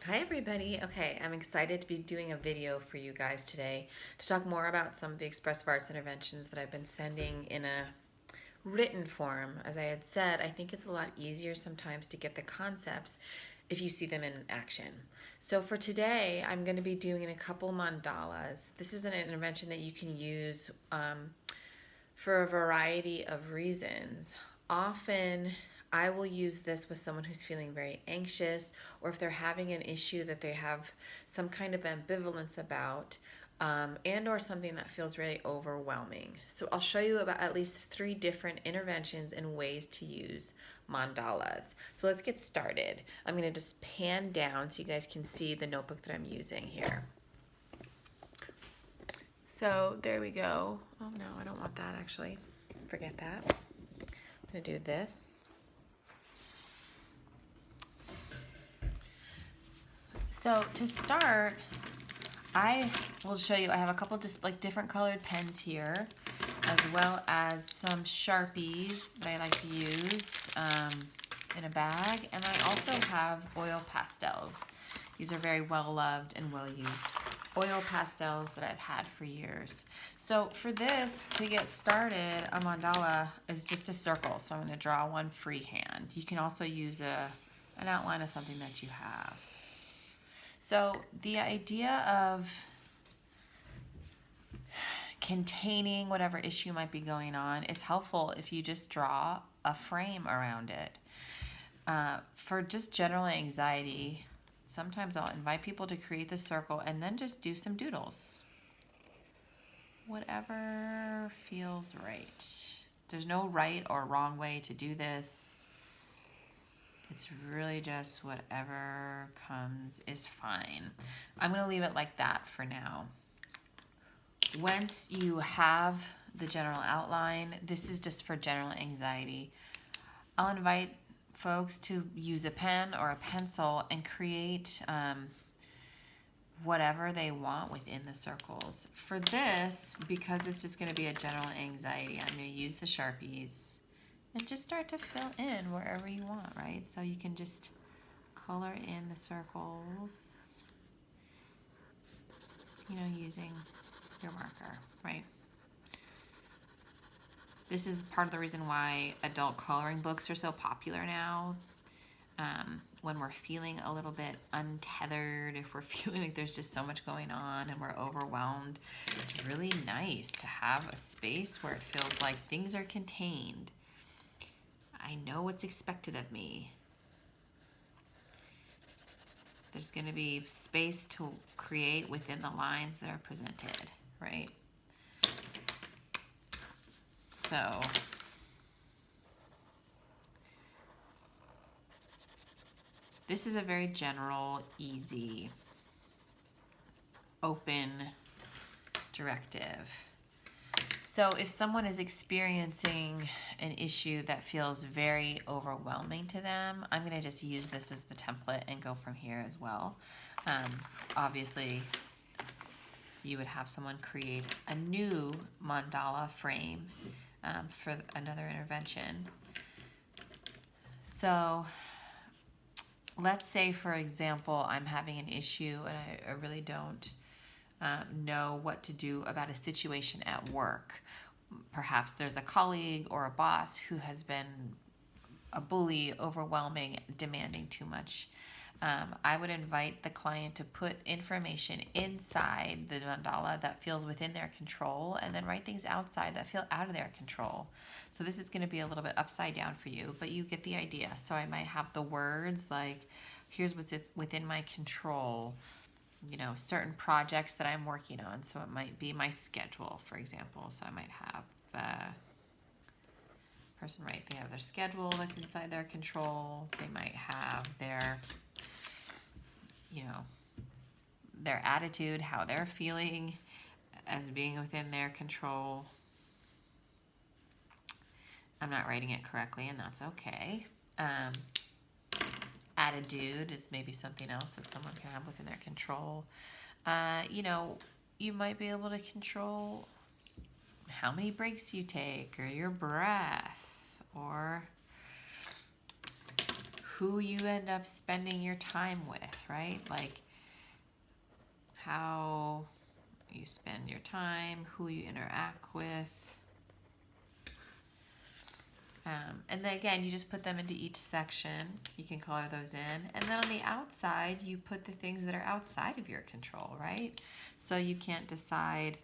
Hi everybody. Okay, I'm excited to be doing a video for you guys today to talk more about some of the expressive arts interventions that I've been sending in a written form. As I had said, I think it's a lot easier sometimes to get the concepts if you see them in action. So for today, I'm going to be doing a couple mandalas. This is an intervention that you can use for a variety of reasons. Often, I will use this with someone who's feeling very anxious, or if they're having an issue that they have some kind of ambivalence about, and or something that feels really overwhelming. So I'll show you about at least 3 different interventions and ways to use mandalas. So let's get started. I'm going to just pan down so you guys can see the notebook that I'm using here. So there we go. Oh no, I don't want that actually. Forget that. I'm going to do this. So to start, I will show you, I have a couple just like different colored pens here, as well as some Sharpies that I like to use in a bag. And I also have oil pastels. These are very well loved and well used oil pastels that I've had for years. So for this, to get started, a mandala is just a circle. So I'm going to draw one freehand. You can also use an outline of something that you have. So the idea of containing whatever issue might be going on is helpful if you just draw a frame around it. For just general anxiety, sometimes I'll invite people to create the circle and then just do some doodles. Whatever feels right. There's no right or wrong way to do this. It's really just whatever comes is fine. I'm going to leave it like that for now. Once you have the general outline, this is just for general anxiety. I'll invite folks to use a pen or a pencil and create whatever they want within the circles. For this, because it's just going to be a general anxiety, I'm going to use the Sharpies and just start to fill in wherever you want, right? So you can just color in the circles, using your marker, right? This is part of the reason why adult coloring books are so popular now. When we're feeling a little bit untethered, if we're feeling like there's just so much going on and we're overwhelmed, it's really nice to have a space where it feels like things are contained. I know what's expected of me. There's going to be space to create within the lines that are presented, right? So this is a very general, easy, open directive. So if someone is experiencing an issue that feels very overwhelming to them, I'm going to just use this as the template and go from here as well. Obviously, you would have someone create a new mandala frame for another intervention. So let's say, for example, I'm having an issue and I really don't know what to do about a situation at work. Perhaps there's a colleague or a boss who has been a bully, overwhelming, demanding too much. I would invite the client to put information inside the mandala that feels within their control, and then write things outside that feel out of their control. So this is going to be a little bit upside down for you, but you get the idea. So I might have the words like, here's what's within my control, certain projects that I'm working on. So it might be my schedule, for example. So I might have the person, right, they have their schedule that's inside their control. They might have their, their attitude, how they're feeling as being within their control. I'm not writing it correctly, and that's okay. Attitude is maybe something else that someone can have within their control. You might be able to control how many breaks you take, or your breath, or who you end up spending your time with, right? Like how you spend your time, who you interact with. And then again, you just put them into each section. You can color those in. And then on the outside, you put the things that are outside of your control, right? So you can't decide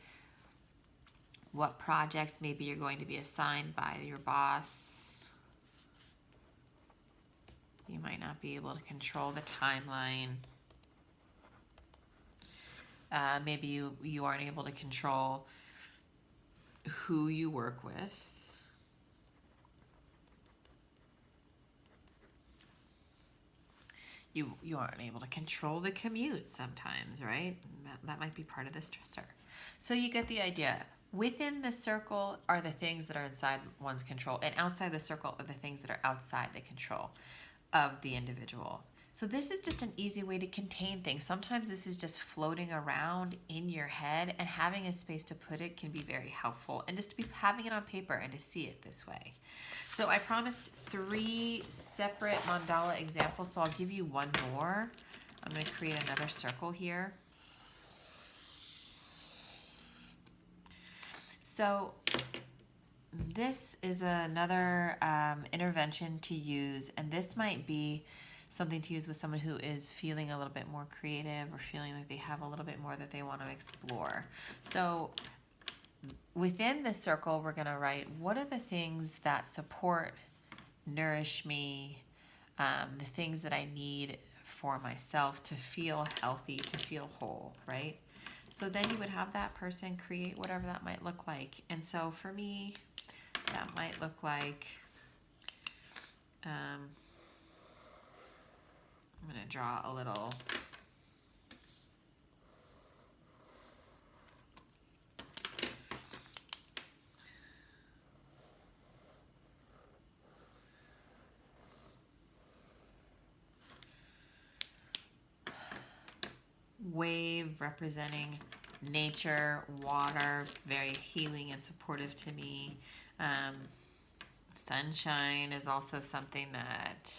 what projects maybe you're going to be assigned by your boss. You might not be able to control the timeline. Maybe you aren't able to control who you work with. You aren't able to control the commute sometimes, right? That might be part of the stressor. So you get the idea. Within the circle are the things that are inside one's control, and outside the circle are the things that are outside the control of the individual. So this is just an easy way to contain things. Sometimes this is just floating around in your head, and having a space to put it can be very helpful. And just to be having it on paper and to see it this way. So I promised 3 separate mandala examples, so I'll give you one more. I'm going to create another circle here. So this is another intervention to use, and this might be something to use with someone who is feeling a little bit more creative or feeling like they have a little bit more that they want to explore. So within this circle, we're going to write, what are the things that support, nourish me, the things that I need for myself to feel healthy, to feel whole, right? So then you would have that person create whatever that might look like. And so for me, that might look like, I'm going to draw a little wave representing nature, water, very healing and supportive to me. Sunshine is also something that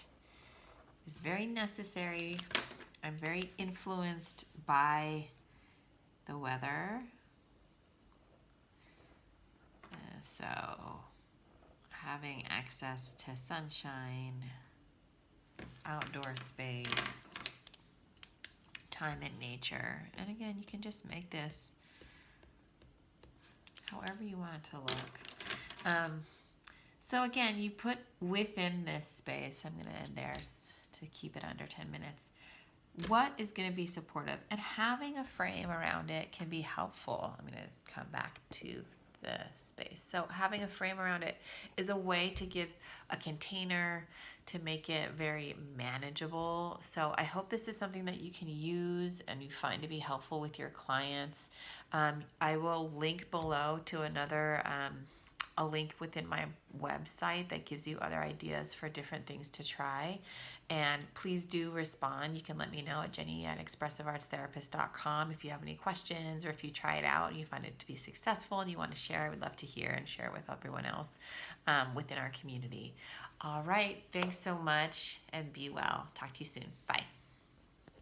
is very necessary. I'm very influenced by the weather. So having access to sunshine, outdoor space, time in nature. And again, you can just make this however you want it to look. So again, you put within this space, I'm going to end there to keep it under 10 minutes, what is going to be supportive? And having a frame around it can be helpful. I'm going to come back to the space. So having a frame around it is a way to give a container to make it very manageable. So I hope this is something that you can use and you find to be helpful with your clients. I will link below to a link within my website that gives you other ideas for different things to try. And please do respond. You can let me know at jenny@expressiveartstherapist.com if you have any questions or if you try it out and you find it to be successful and you want to share. I would love to hear and share with everyone else within our community. All right. Thanks so much and be well. Talk to you soon. Bye.